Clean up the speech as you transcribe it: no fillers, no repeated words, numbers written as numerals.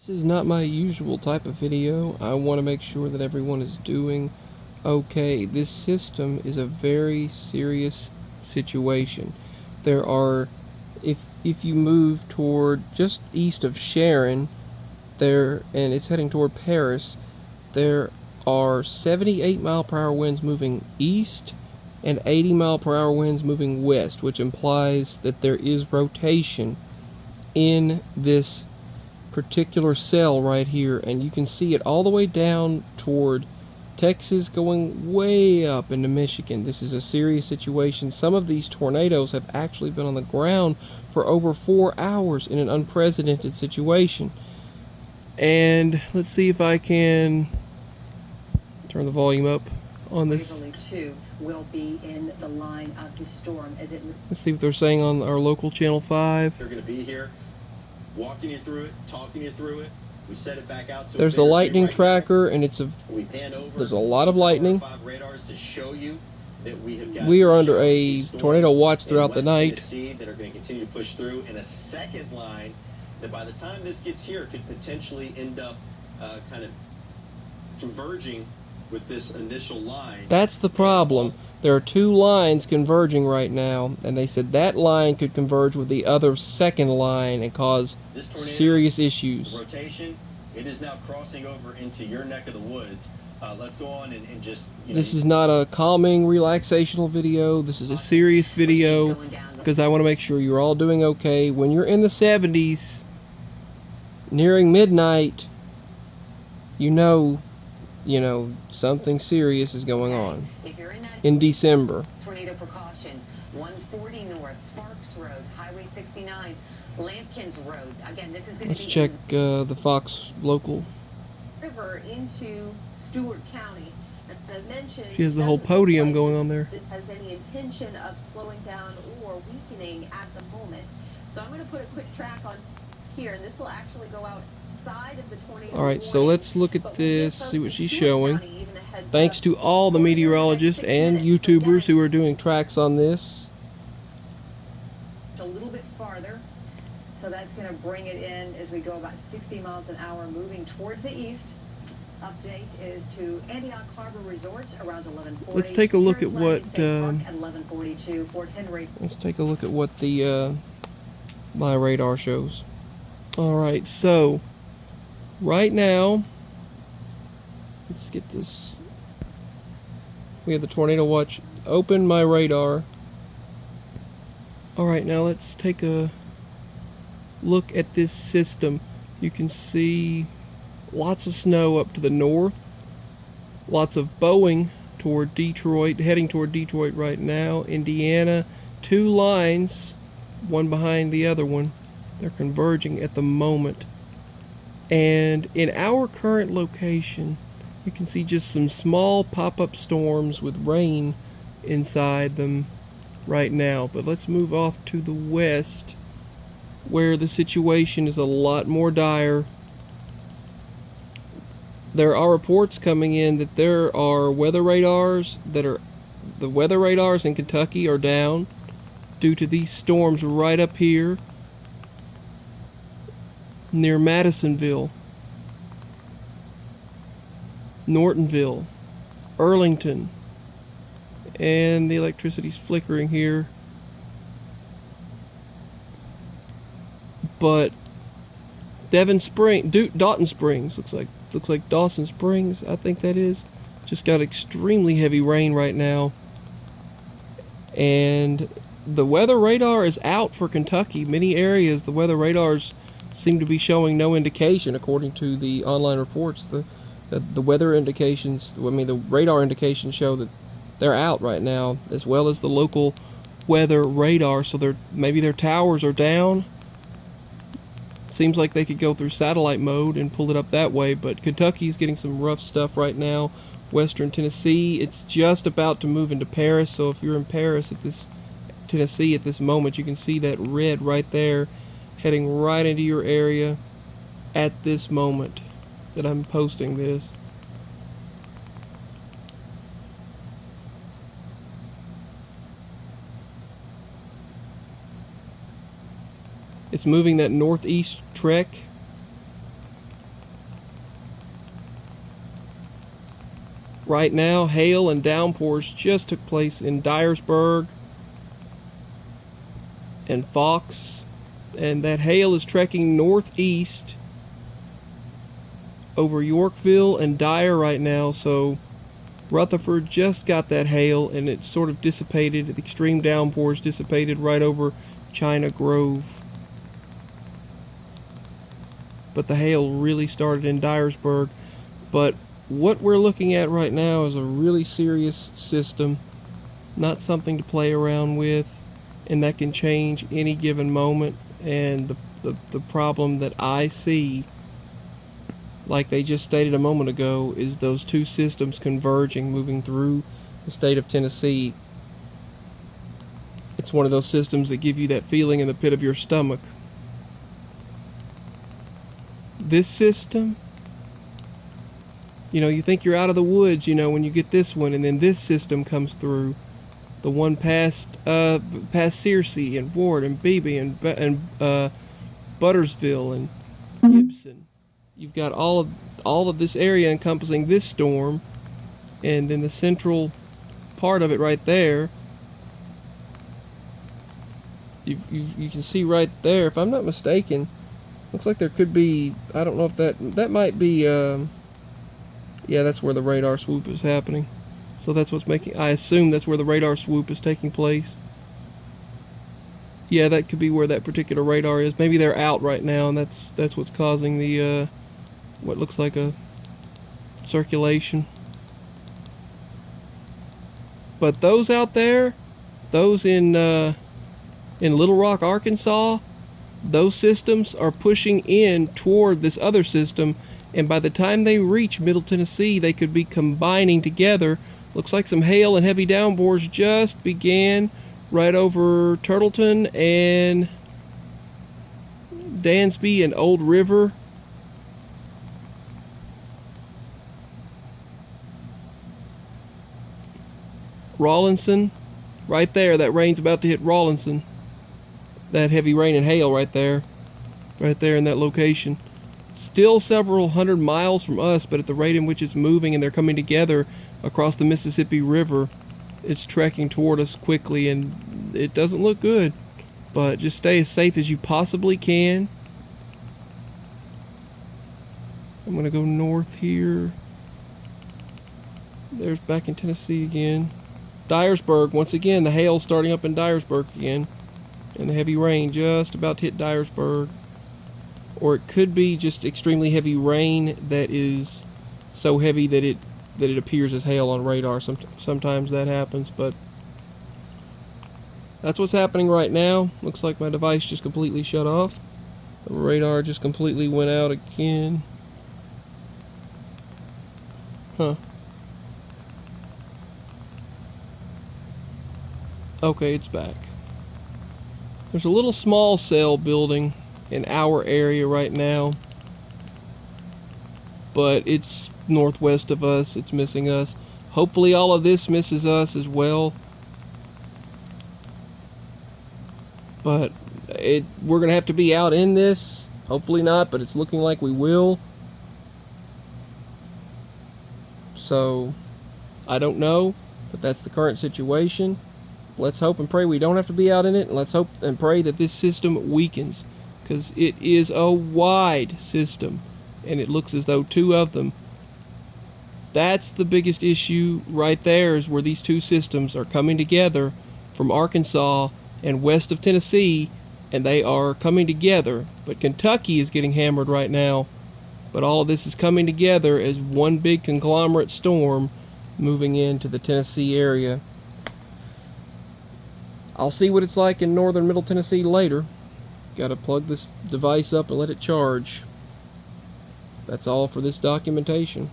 This is not my usual type of video. I want to make sure that everyone is doing okay. This system is a very serious situation. There are, if you move toward just east of Sharon, there, and it's heading toward Paris, there are 78-mile-per-hour winds moving east and 80-mile-per-hour winds moving west, which implies that there is rotation in this particular cell right here, and you can see it all the way down toward Texas, going way up into Michigan. This is a serious situation. Some of these tornadoes have actually been on the ground for over 4 hours in an unprecedented situation. And let's see if I can turn the volume up on this. Waverly 2 will be in the line of the storm as it. Let's see what they're saying on our local Channel 5. They're going to be here, walking you through it, talking you through it. We set it back out to. There's the lightning tracker, and it's we pan over. There's a lot of lightning. 5 radars to show you that we have got. We are under a tornado watch throughout the night. Tennessee that are going to continue to push through, in a second line that by the time this gets here could potentially end up kind of converging with this initial line. That's the problem. There are 2 lines converging right now, and they said that line could converge with the other second line and cause serious issues. Rotation, it is now crossing over into your neck of the woods. Let's go on and just. This is not a calming, relaxational video. This is a serious video because I want to make sure you're all doing okay. When you're in the 70s, nearing midnight, you know something serious is going on. In December. Tornado precautions. 140 North, Sparks Road, Highway 69, Lampkins Road. Again, this is going to be. Let's check the Fox local. River into Stewart County. As mentioned, She has the whole podium going on there. This has any intention of slowing down or weakening at the moment. So I'm going to put a quick track on here, and this will actually go outside of the tornado. All right, so let's look at this, see what she's showing. Thanks to all the meteorologists and YouTubers who are doing tracks on this. A little bit farther, so that's going to bring it in as we go about 60 miles an hour, moving towards the east. Update is to Antioch Harbor Resort around 11:40. Let's take a look at what. At 11:42, Fort Henry. Let's take a look at what the my radar shows. All right, so right now, let's get this. We have the tornado watch open. My radar. All right, now let's take a look at this system. You can see lots of snow up to the north, lots of bowing toward Detroit, heading toward Detroit right now. Indiana, 2 lines, one behind the other one. They're converging at the moment. And in our current location, you can see just some small pop-up storms with rain inside them right now. But let's move off to the west, where the situation is a lot more dire. There are reports coming in that there are weather radars the weather radars in Kentucky are down due to these storms right up here near Madisonville, Nortonville, Earlington, and the electricity's flickering here. But Dalton Springs looks like Dawson Springs, I think that is. Just got extremely heavy rain right now. And the weather radar is out for Kentucky. Many areas, the weather radars seem to be showing no indication, according to the online reports. The weather indications, the radar indications show that they're out right now, as well as the local weather radar. So maybe their towers are down. Seems like they could go through satellite mode and pull it up that way, but Kentucky's getting some rough stuff right now. Western Tennessee, it's just about to move into Paris, so if you're in Paris Tennessee at this moment, you can see that red right there heading right into your area at this moment that I'm posting this. It's moving that northeast trek Right now, hail and downpours just took place in Dyersburg and Fox, and that hail is trekking northeast over Yorkville and Dyer right now, so Rutherford just got that hail and it sort of dissipated. The extreme downpours dissipated right over China Grove. But the hail really started in Dyersburg. But what we're looking at right now is a really serious system, not something to play around with, and that can change any given moment. And the problem that I see, like they just stated a moment ago, is those two systems converging, moving through the state of Tennessee. It's one of those systems that give you that feeling in the pit of your stomach. This system, you think you're out of the woods, when you get this one, and then this system comes through. The one past Searcy and Ward and Beebe and Buttersville and Gibson. You've got all of this area encompassing this storm, and then the central part of it right there. You can see right there, if I'm not mistaken, looks like there could be, I don't know if that might be, yeah, that's where the radar swoop is happening. So that's what's I assume that's where the radar swoop is taking place. Yeah, that could be where that particular radar is. Maybe they're out right now, and that's what's causing the, what looks like a circulation. But those out there, those in Little Rock, Arkansas, those systems are pushing in toward this other system, and by the time they reach Middle Tennessee, they could be combining together. Looks like some hail and heavy downpours just began right over Turtleton and Dansby and Old River. Rawlinson, right there, that rain's about to hit Rawlinson. That heavy rain and hail right there in that location. Still several hundred miles from us, but at the rate in which it's moving and they're coming together across the Mississippi River, it's trekking toward us quickly, and it doesn't look good. But just stay as safe as you possibly can. I'm going to go north here. There's back in Tennessee again. Dyersburg, once again, the hail starting up in Dyersburg again. And the heavy rain just about to hit Dyersburg. Or it could be just extremely heavy rain that is so heavy that it appears as hail on radar. Sometimes that happens, but that's what's happening right now. Looks like my device just completely shut off. The radar just completely went out again. Huh. Okay, it's back. There's a little small cell building in our area right now, but it's northwest of us. It's missing us. Hopefully all of this misses us as well, but we're gonna have to be out in this. Hopefully not, but it's looking like we will. So I don't know, but that's the current situation. Let's hope and pray we don't have to be out in it, and let's hope and pray that this system weakens, because it is a wide system, and it looks as though two of them. That's the biggest issue right there, is where these two systems are coming together from Arkansas and west of Tennessee, and they are coming together. But Kentucky is getting hammered right now, but all of this is coming together as one big conglomerate storm moving into the Tennessee area. I'll see what it's like in northern Middle Tennessee later. Gotta plug this device up and let it charge. That's all for this documentation.